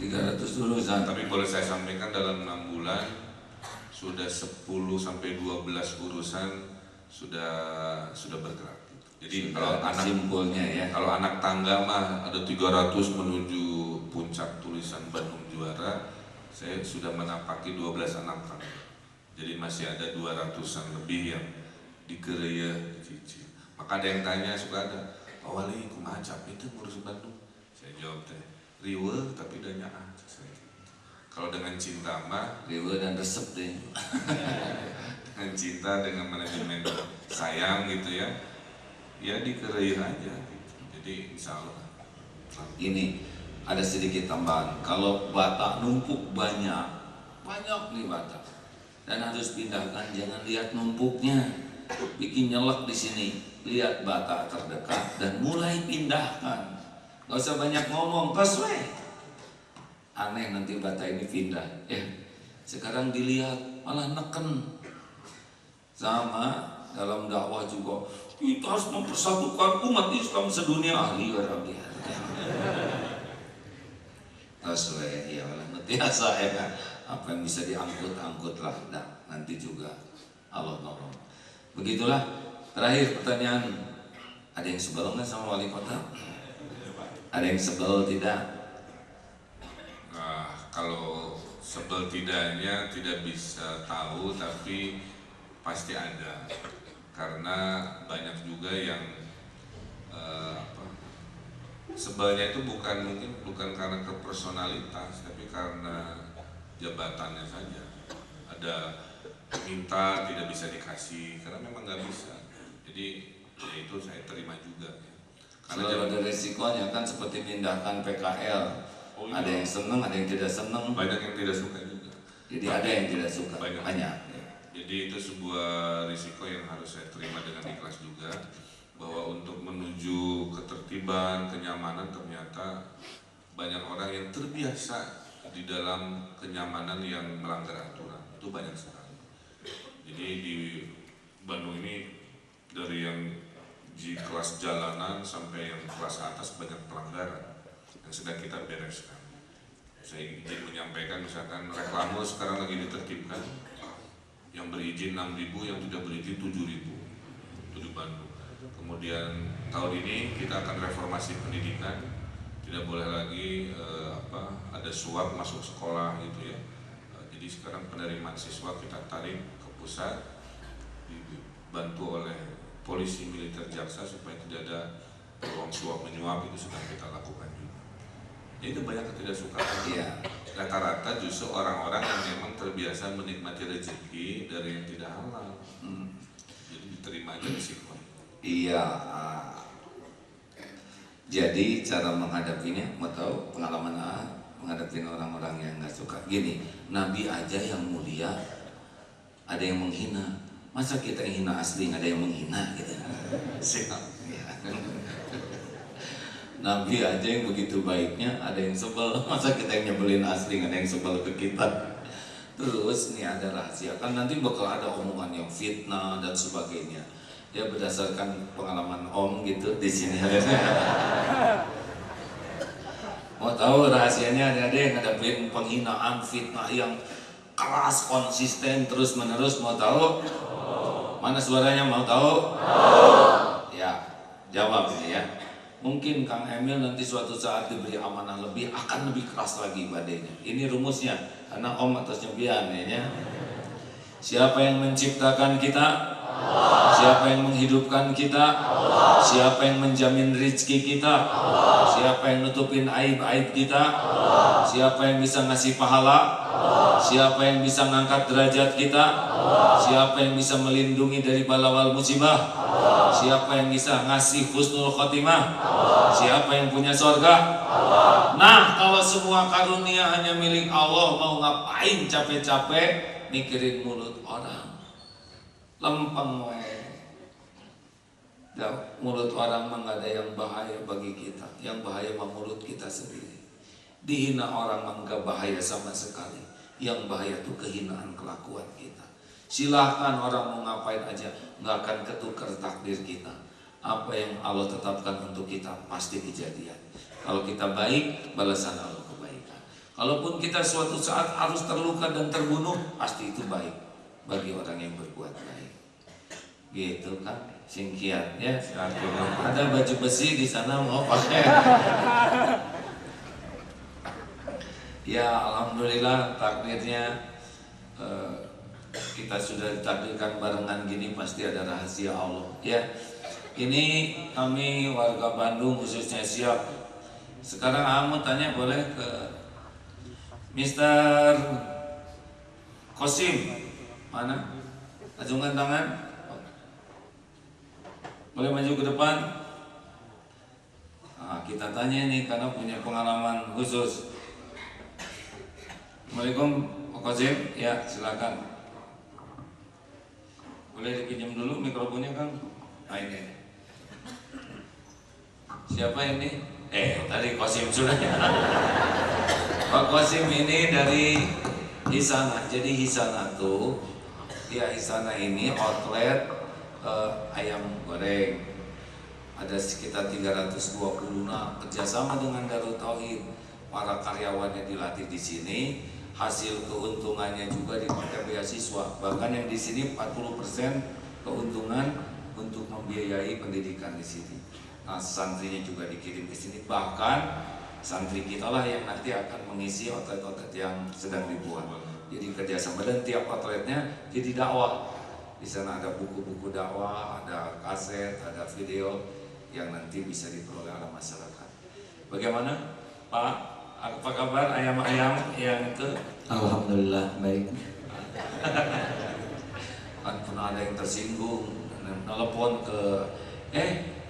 300 urusan. Tapi boleh saya sampaikan dalam 6 bulan sudah 10 sampai 12 urusan sudah bergerak. Jadi kalau anak simpulnya ya, kalau anak tangga mah ada 300 menuju puncak tulisan Bandung juara, saya sudah menapaki 12 anak tangga. Jadi masih ada 200-an lebih yang dikereya cicil. Maka ada yang tanya, suka ada, Pak Wali kumaha capek itu ngurus Bandung? Saya jawab teh, riweuh tapi udah nyaah. Kalau dengan cinta mah riweuh dan resep deh. Dengan cinta, dengan manajemen sayang gitu ya dikereya aja gitu. Jadi insya Allah ini ada sedikit tambahan. Kalau bata numpuk banyak nih bata, dan harus pindahkan. Jangan lihat numpuknya, bikin nyelek di sini. Lihat bata terdekat dan mulai pindahkan. Gak usah banyak ngomong, tos weh. Aneh nanti bata ini pindah. Sekarang dilihat malah neken. Sama dalam dakwah juga, kita harus mempersatukan umat Islam sedunia. Ahli warabi. Tos weh, ya malah biasa ya. Apa yang bisa diangkut lah, nah, nanti juga Allah nolong. Begitulah. Terakhir pertanyaan, ada yang sebel nggak sama wali kota? Ada yang sebel tidak? Nah, kalau sebel tidaknya tidak bisa tahu, tapi pasti ada, karena banyak juga yang sebelnya itu bukan karena personalitas, tapi karena jabatannya saja. Ada minta tidak bisa dikasih karena memang nggak bisa. Jadi ya itu saya terima juga. Karena selalu ada resikonya kan, seperti pindahkan PKL. Ada yang seneng, ada yang tidak seneng. Banyak yang tidak suka juga. Jadi ada yang tidak suka. Banyak. Jadi itu sebuah risiko yang harus saya terima dengan ikhlas juga, bahwa untuk menuju ketertiban, kenyamanan, ternyata banyak orang yang terbiasa di dalam kenyamanan yang melanggar aturan. Itu banyak sekali. Jadi di Bandung ini dari yang di kelas jalanan sampai yang kelas atas banyak pelanggaran yang sedang kita bereskan. Saya ingin menyampaikan, misalkan reklame sekarang lagi ditertibkan, yang berizin 6.000, yang tidak berizin 7.000 itu di Bandung. Kemudian tahun ini kita akan reformasi pendidikan, tidak boleh lagi ada suap masuk sekolah gitu ya. Jadi sekarang penerimaan siswa kita tarik ke pusat, dibantu oleh polisi, militer, jaksa, supaya tidak ada ruang suap menyuap. Itu sedang kita lakukan juga. Jadi itu banyak ketidaksukaan. Iya. Rata-rata justru orang-orang yang memang terbiasa menikmati rezeki dari yang tidak halal. Jadi diterima aja risiko. Iya. Jadi cara menghadapinya, mau tahu pengalaman menghadapi orang-orang yang nggak suka. Gini, Nabi aja yang mulia ada yang menghina. Masa kita yang hina asli nggak ada yang menghina gitu? Siap. Ya. Nabi aja yang begitu baiknya ada yang sebel. Masa kita yang nyebelin asli nggak ada yang sebel ke kita? Terus ini ada rahasia kan, nanti bakal ada omongan yang fitnah dan sebagainya. Ya berdasarkan pengalaman Om gitu di sini. Mau tahu rahasianya? Ada yang ngadepin penghinaan, fitnah yang keras, konsisten, terus menerus. Mau tahu? Mana suaranya? Mau tahu? Ya, jawab ini ya. Mungkin Kang Emil nanti suatu saat diberi amanah lebih, akan lebih keras lagi badainya. Ini rumusnya, karena Om atas nyobian ya. Siapa yang menciptakan kita? Siapa yang menghidupkan kita? Siapa yang menjamin rezeki kita? Siapa yang nutupin aib-aib kita? Siapa yang bisa ngasih pahala? Siapa yang bisa ngangkat derajat kita? Siapa yang bisa melindungi dari balawal musibah? Siapa yang bisa ngasih husnul khotimah? Siapa yang punya surga? Nah, kalau semua karunia hanya milik Allah, mau ngapain capek-capek mikirin mulut orang? Lempeng weh. Mulut orang mah nggak ada yang bahaya bagi kita. Yang bahaya mah mulut kita sendiri. Dihina orang mah nggak bahaya sama sekali. Yang bahaya tuh kehinaan kelakuan kita. Silahkan orang mau ngapain aja, nggak akan ketukar takdir kita. Apa yang Allah tetapkan untuk kita pasti kejadian. Kalau kita baik, balasan Allah kebaikan. Kalaupun kita suatu saat harus terluka dan terbunuh, pasti itu baik bagi orang yang berbuat baik. Gitu kan, singkiat ya. Ada baju besi di sana mau pakai. Ya alhamdulillah takdirnya kita sudah ditakdirkan barengan gini, pasti ada rahasia Allah. Ya, ini kami warga Bandung khususnya siap. Sekarang Amu tanya boleh ke Mr. Kosim, mana? Ajungkan tangan. Boleh maju ke depan. Nah, kita kita tanya nih karena punya pengalaman khusus. Assalamualaikum Pak Qasim, ya silakan. Boleh dipinjam dulu mikrofonnya Kang? Nah ini. Siapa ini? Tadi Qasim sudah. Pak Qasim ini dari Hisana. Jadi Hisana tuh, ya Hisana ini outlet ayam goreng. Ada sekitar 320. Nah, kerjasama dengan Darut Tauhid, para karyawannya dilatih di sini. Hasil keuntungannya juga dipakai beasiswa. Bahkan yang di sini 40% keuntungan untuk membiayai pendidikan di sini. Nah, santrinya juga dikirim ke sini. Bahkan santri kita lah yang nanti akan mengisi outlet-outlet yang sedang dibuat. Jadi kerjasama dan tiap outletnya jadi dakwah. Di sana ada buku-buku dakwah, ada kaset, ada video yang nanti bisa diperoleh oleh masyarakat. Bagaimana Pak? Apa kabar ayam-ayam yang itu? Alhamdulillah baik. Kan pernah ada yang tersinggung, telepon ke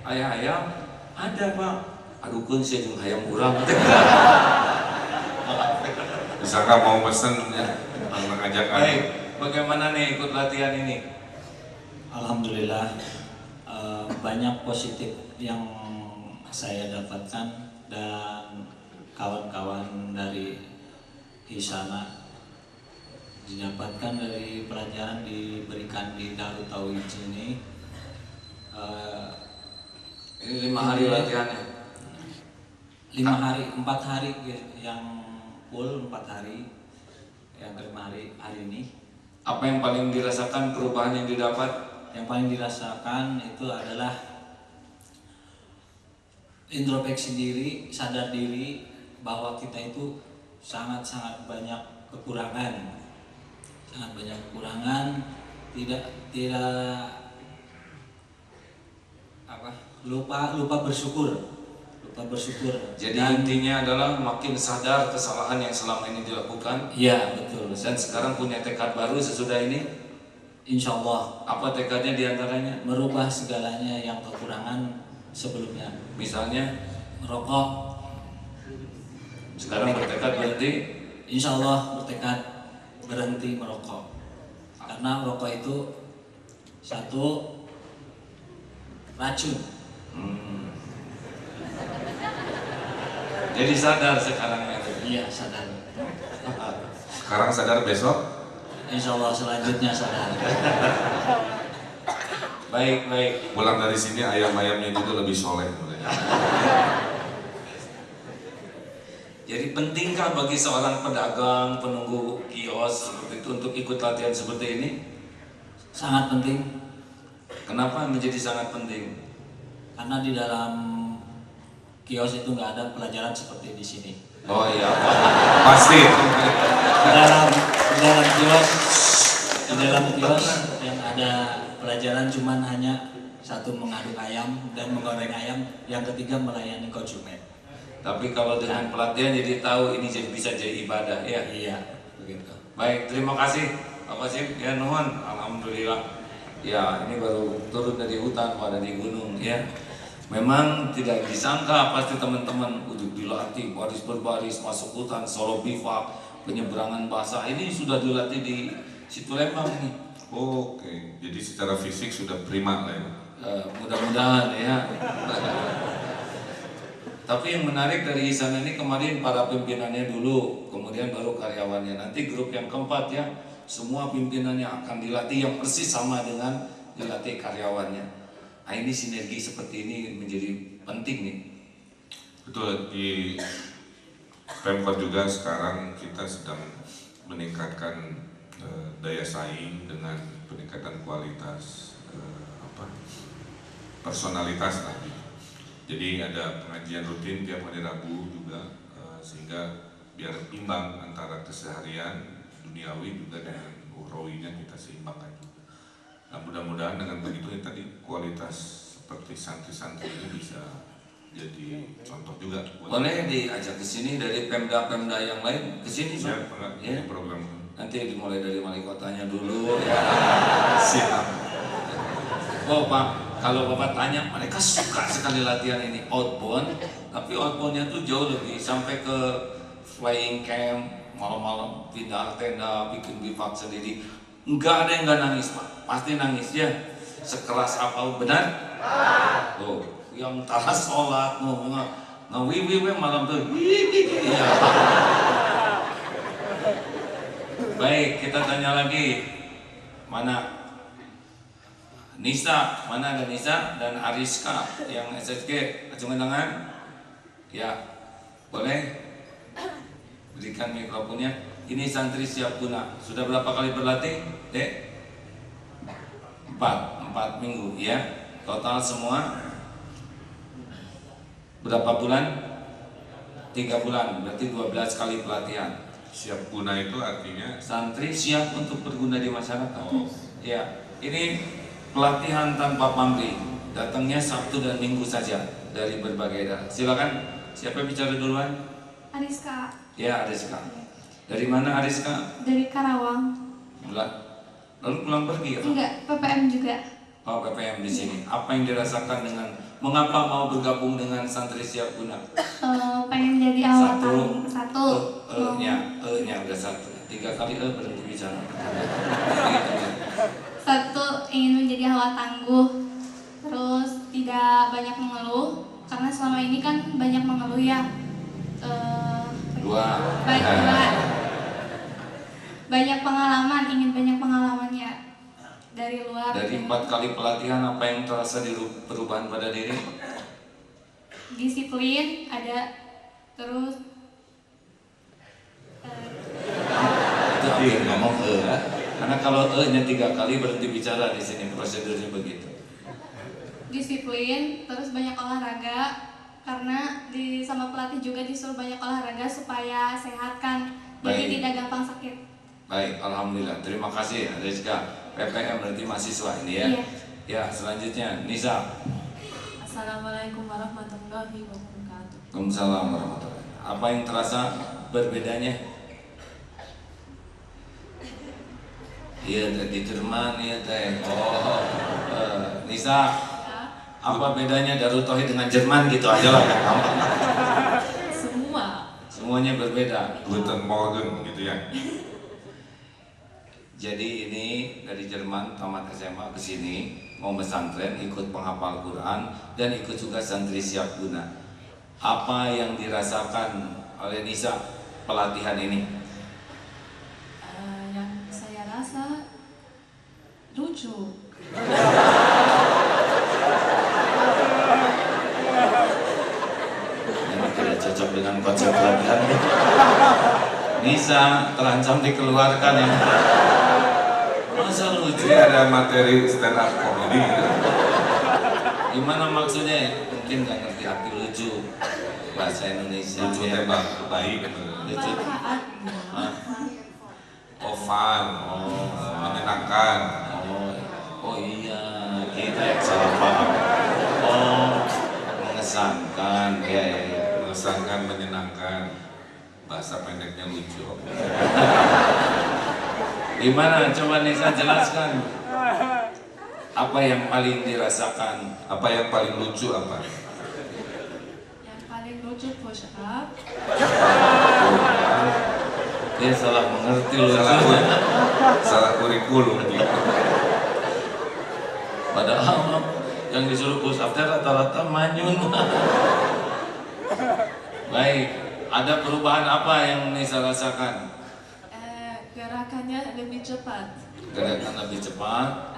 ayam ada Pak. Aduh kun saya jeung hayam urang. Misalkan mau pesen ya, mengajakkan. Baik, bagaimana nih ikut latihan ini? Alhamdulillah banyak positif yang saya dapatkan dan kawan-kawan dari Hisana didapatkan dari pelajaran diberikan di Darut Tauhid ini. Ini 5 hari latihannya. 4 hari yang full 4 hari, yang kelima hari ini. Apa yang paling dirasakan perubahan yang didapat? Yang paling dirasakan itu adalah introspeksi diri, sadar diri bahwa kita itu sangat-sangat banyak kekurangan, tidak lupa bersyukur. Jadi intinya adalah makin sadar kesalahan yang selama ini dilakukan. Iya betul. Dan sekarang punya tekad baru sesudah ini. Insya Allah. Apa tekadnya diantaranya? Merubah segalanya yang kekurangan sebelumnya. Misalnya merokok. Sekarang bertekad berhenti. Insya Allah bertekad berhenti merokok. Karena rokok itu satu racun. Jadi sadar sekarang ya. Iya sadar. Sekarang sadar, besok? Insya Allah selanjutnya sadar. Baik. Pulang dari sini ayam-ayamnya juga lebih soleh. Jadi pentingkah bagi seorang pedagang, penunggu kios seperti itu untuk ikut latihan seperti ini? Sangat penting. Kenapa menjadi sangat penting? Karena di dalam kios itu nggak ada pelajaran seperti di sini. Oh iya, Pasti. Di dalam kios yang ada pelajaran cuman hanya satu mengaduk ayam dan menggoreng ayam, yang ketiga melayani konsumen. Tapi kalau dengan pelatihan jadi tahu ini bisa jadi ibadah ya. Iya, begitu. Baik, terima kasih Pak Qasim. Ya nuhun, alhamdulillah. Ya ini baru turun dari hutan pada di gunung ya. Memang tidak disangka pasti teman-teman udah dilatih baris berbaris masuk hutan, solo bivak, penyeberangan bahasa ini sudah dilatih di situ Lembang nih. Oke, jadi secara fisik sudah prima lah ya. Mudah-mudahan ya. Tapi yang menarik dari Hisana ini kemarin para pimpinannya dulu, kemudian baru karyawannya. Nanti grup yang keempat ya, semua pimpinannya akan dilatih yang persis sama dengan dilatih karyawannya. Nah ini sinergi seperti ini menjadi penting nih. Betul, di Pemkot juga sekarang kita sedang meningkatkan daya saing dengan peningkatan kualitas personalitas tadi. Jadi ada pengajian rutin tiap hari Rabu juga sehingga biar imbang antara keseharian duniawi juga dengan ukhrawinya kita seimbangkan juga. Nah, mudah-mudahan dengan begitu ya tadi kualitas seperti santri-santri ini bisa jadi contoh juga. Boleh diajak ke sini dari Pemda-Pemda yang lain ke sini ya, ya. Program Nanti dimulai dari wali kotanya dulu ya. siap. Oh Pak, Kalau Bapak tanya, mereka suka sekali latihan ini outbound, tapi outboundnya tuh jauh lebih sampai ke flying camp, malam-malam pindah tenda, bikin bivak sendiri. Enggak ada yang nggak nangis, Pak. Pasti nangis ya. Sekeras apa benar? Tuh, yang taras sholat, ngewiwi malam tuh. Ya. Baik, kita tanya lagi. Mana? Nisa, mana ada Nisa dan Ariska yang SSG, acungkan tangan. Ya, boleh berikan mikrofonnya. Ini santri siap guna. Sudah berapa kali berlatih, Dek? 4 minggu ya. Total semua berapa bulan? 3 bulan, berarti 12 kali pelatihan. Siap guna itu artinya Santri siap untuk berguna di masyarakat. Ya, ini pelatihan tanpa pamrih, datangnya Sabtu dan Minggu saja dari berbagai daerah. Silakan, siapa bicara duluan? Ariska. Ya, Ariska. Dari mana Ariska? Dari Karawang. Lalu pulang pergi ya? Enggak, PPM juga. Oh, PPM di sini. Apa yang dirasakan dengan mengapa mau bergabung dengan santri siap guna? Pengen jadi awal tahun. Satu. nya udah satu. 3 kali berhenti bicara. Satu, ingin menjadi hawa tangguh. Terus tidak banyak mengeluh, karena selama ini kan banyak mengeluh ya. Banyak pengalaman, ingin banyak pengalamannya dari luar. Dari 4 kali pelatihan, apa yang terasa di perubahan pada diri? Disiplin ada, terus Itu hampir ngomong karena kalau nya 3 kali berhenti bicara di sini, prosedurnya begitu. disiplin, terus banyak olahraga, karena sama pelatih juga disuruh banyak olahraga supaya sehat kan, jadi Baik. tidak gampang sakit. Baik, alhamdulillah. Terima kasih Rizka. PPM berarti mahasiswa ini ya. Iya. Ya, selanjutnya Nisa. Assalamualaikum warahmatullahi wabarakatuh. Waalaikumsalam warahmatullahi. Apa yang terasa berbedanya? Iya, di Jerman ya teh. Oh, Nisa, apa bedanya Darut Tauhid dengan Jerman gitu aja lah ya. Semuanya berbeda. Guten Morgen gitu ya. Jadi ini dari Jerman tamat SMA ke sini mau pesantren, ikut penghafal Quran dan ikut juga santri siap guna. Apa yang dirasakan oleh Nisa pelatihan ini? Yang saya rasa lucu. Memang tidak cocok dengan konsep pelatihan. Nisa terancam dikeluarkan ya. Masa lucu? Jadi ada materi stand up comedy. Gimana maksudnya? Mungkin nggak ngerti arti lucu bahasa Indonesia. Lucu ya. tembak baik. Lucu. Hah? Oh fun, menyenangkan. Oh iya, kita yang salah paham. Oh, mengesankan, ya. Mengesankan, menyenangkan. Bahasa pendeknya lucu. Gimana? Coba Nisa jelaskan. Apa yang paling dirasakan? Apa yang paling lucu apa? Yang paling lucu push up. Dia salah mengerti loh. Salah kurikulum gitu. Padahal yang disuruh push up rata-rata manyun. Baik, ada perubahan apa yang Nisa rasakan? Gerakannya lebih cepat. Gerakan lebih cepat.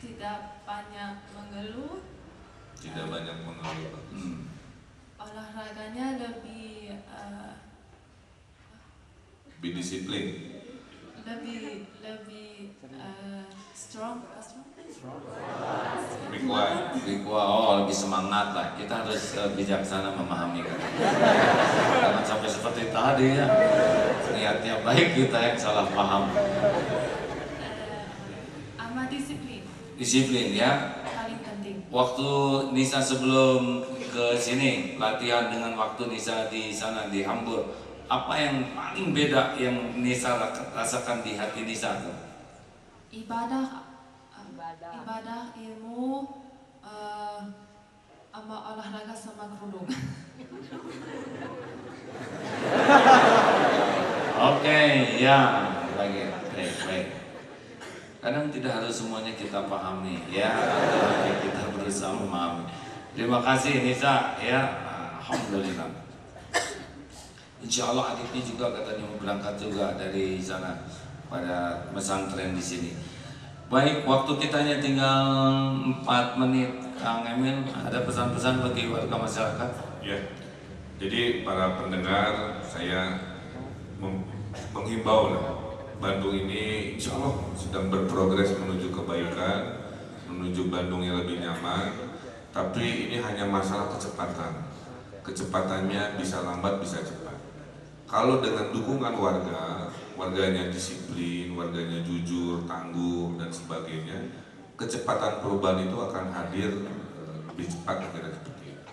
Tidak banyak mengeluh. Tidak banyak mengeluh. Olahraganya lebih Disiplin. lebih strong. Lebih kuat. Lebih semangat lah. Kita harus bijaksana memahami kan. Jangan sampai seperti tadi ya. Niatnya baik, kita yang salah paham. Sama disiplin. Disiplin ya. Paling penting. Waktu Nisa sebelum ke sini latihan dengan waktu Nisa di sana di Hamburg, apa yang paling beda yang Nisa rasakan di hati Nisa tuh? Ibadah ibadah, ilmu, sama olahraga sama kerudung. Oke, ya, baik. Kadang tidak harus semuanya kita pahami, ya. Kita berusaha memahami. Terima kasih Nisa, ya. Alhamdulillah. Insya Allah adiknya juga katanya mau berangkat juga dari sana pada pesantren di sini. Baik, waktu kita hanya tinggal 4 menit. Kang Emil, ada pesan-pesan bagi warga masyarakat? Ya, jadi para pendengar, saya menghimbau lah, Bandung ini insya Allah sedang berprogres menuju kebaikan, menuju Bandung yang lebih nyaman. Tapi ini hanya masalah kecepatan. Kecepatannya bisa lambat, bisa cepat. Kalau dengan dukungan warganya disiplin, warganya jujur, tangguh, dan sebagainya, kecepatan perubahan itu akan hadir lebih cepat kira-kira seperti itu.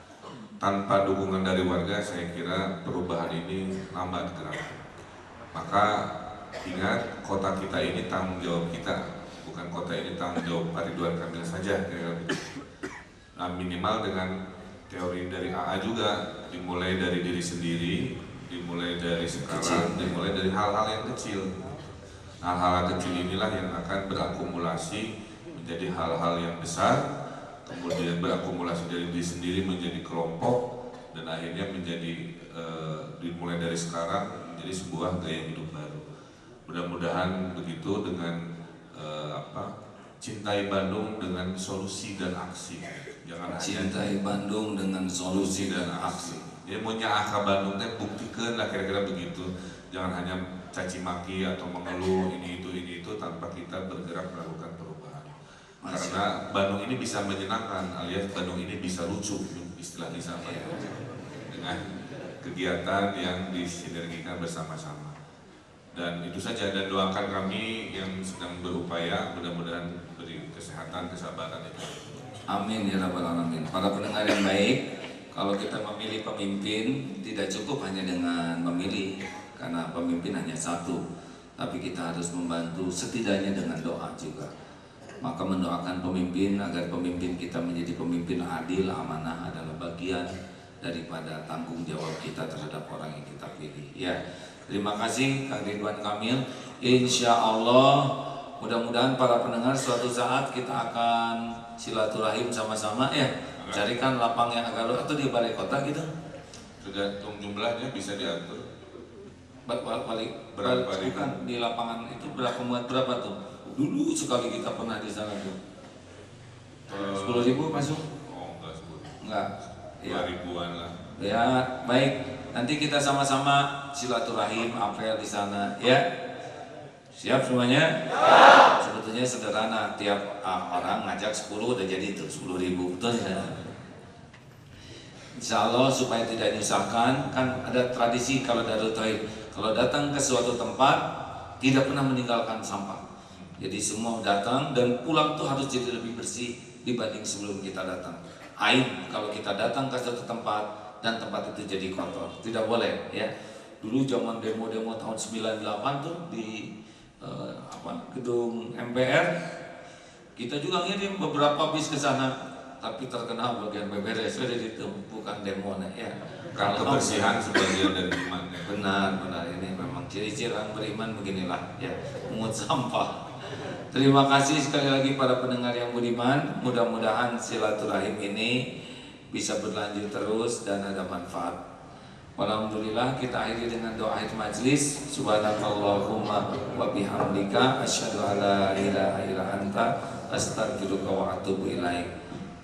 Tanpa dukungan dari warga, saya kira perubahan ini lambat gerak. Maka ingat, kota kita ini tanggung jawab kita, bukan kota ini tanggung jawab Pak Ridwan Kamil saja. Nah, minimal dengan teori dari AA juga, dimulai dari diri sendiri, dimulai dari sekarang, dimulai dari hal-hal yang kecil. Nah, hal-hal kecil inilah yang akan berakumulasi menjadi hal-hal yang besar, kemudian berakumulasi dari diri sendiri menjadi kelompok, dan akhirnya menjadi dimulai dari sekarang menjadi sebuah gaya hidup baru. Mudah-mudahan begitu dengan cintai Bandung dengan solusi dan aksi. Jangan Cintai Bandung dengan solusi dan aksi. Dia mau nyaaka Bandung teh buktikan lah kira-kira begitu. Jangan hanya caci maki atau mengeluh ini itu tanpa kita bergerak melakukan perubahan. Karena Bandung ini bisa menyenangkan, alias Bandung ini bisa lucu, istilah di sana, dengan kegiatan yang disinergikan bersama-sama. Dan itu saja, dan doakan kami yang sedang berupaya, mudah-mudahan beri kesehatan, kesabaran itu. Amin ya rabbal alamin. Para pendengar yang baik, kalau kita memilih pemimpin tidak cukup hanya dengan memilih, karena pemimpin hanya satu, tapi kita harus membantu setidaknya dengan doa juga. Maka mendoakan pemimpin agar pemimpin kita menjadi pemimpin adil, amanah adalah bagian daripada tanggung jawab kita terhadap orang yang kita pilih. Ya, terima kasih Kang Ridwan Kamil. Insya Allah mudah-mudahan para pendengar suatu saat kita akan silaturahim sama-sama ya. Carikan lapang yang agak luas atau di balai kota gitu. Tergantung jumlahnya bisa diatur. Berapa kan di lapangan itu berapa muat berapa tuh? Dulu sekali kita pernah di sana tuh. 10.000 masuk? Oh, enggak 10. Enggak. 2.000-an lah. Ya, baik. Nanti kita sama-sama silaturahim apel di sana ya. Siap semuanya? Ya. Sebetulnya sederhana, tiap orang ngajak 10 udah jadi itu 10.000, betul ya? Insya Allah supaya tidak menyusahkan, kan ada tradisi kalau Darul Tauhid, kalau datang ke suatu tempat tidak pernah meninggalkan sampah. Jadi semua datang dan pulang tuh harus jadi lebih bersih dibanding sebelum kita datang. Aib kalau kita datang ke suatu tempat dan tempat itu jadi kotor, tidak boleh ya. Dulu zaman demo-demo tahun 98 tuh di gedung MPR, kita juga ngirim beberapa bis ke sana, tapi terkena bagian beberes jadi itu bukan demo ya. Kalau kebersihan sebagian dari iman. Benar ini memang ciri-ciri orang beriman beginilah ya, mengut sampah. Terima kasih sekali lagi para pendengar yang budiman. Mudah-mudahan silaturahim ini bisa berlanjut terus dan ada manfaat. Alhamdulillah, kita akhiri dengan doa akhir majlis. Subhanakallahumma wa bihamdika asyhadu alla ilaha illa anta astaghfiruka wa atubu ilaik.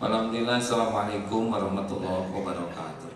Alhamdulillah, assalamualaikum warahmatullahi wabarakatuh.